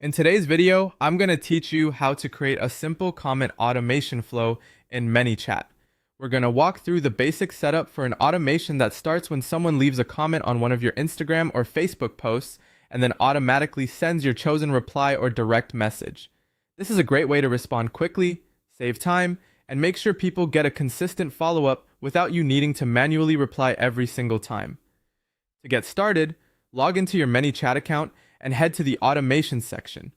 In today's video, I'm going to teach you how to create a simple comment automation flow in ManyChat. We're going to walk through the basic setup for an automation that starts when someone leaves a comment on one of your Instagram or Facebook posts and then automatically sends your chosen reply or direct message. This is a great way to respond quickly, save time, and make sure people get a consistent follow-up without you needing to manually reply every single time. To get started, log into your ManyChat account and head to the automation section.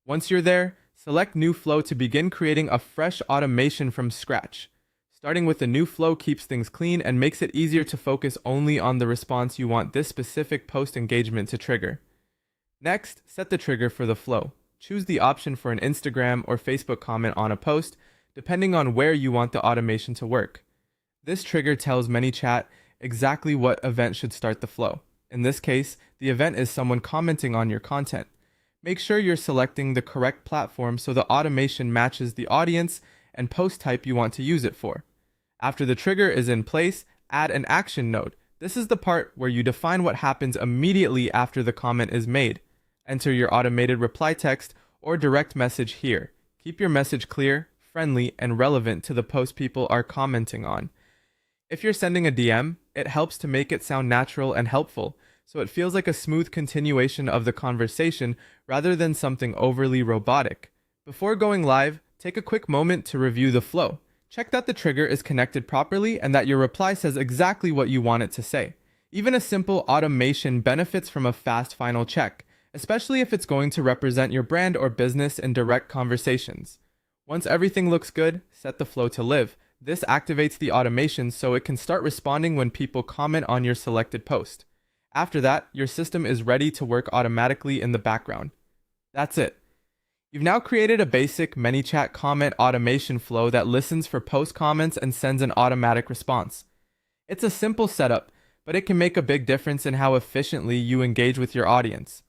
Once you're there, select New Flow to begin creating a fresh automation from scratch. Starting with the new flow keeps things clean and makes it easier to focus only on the response you want this specific post engagement to trigger. Next, set the trigger for the flow. Choose the option for an Instagram or Facebook comment on a post, depending on where you want the automation to work. This trigger tells ManyChat exactly what event should start the flow. In this case, the event is someone commenting on your content. Make sure you're selecting the correct platform so the automation matches the audience and post type you want to use it for. After the trigger is in place, add an action node. This is the part where you define what happens immediately after the comment is made. Enter your automated reply text or direct message here. Keep your message clear, friendly, and relevant to the post people are commenting on. If you're sending a DM, it helps to make it sound natural and helpful, so it feels like a smooth continuation of the conversation rather than something overly robotic. Before going live, take a quick moment to review the flow. Check that the trigger is connected properly and that your reply says exactly what you want it to say. Even a simple automation benefits from a fast final check, especially if it's going to represent your brand or business in direct conversations. Once everything looks good, set the flow to live. This activates the automation so it can start responding when people comment on your selected post. After that, your system is ready to work automatically in the background. That's it. You've now created a basic ManyChat comment automation flow that listens for post comments and sends an automatic response. It's a simple setup, but it can make a big difference in how efficiently you engage with your audience.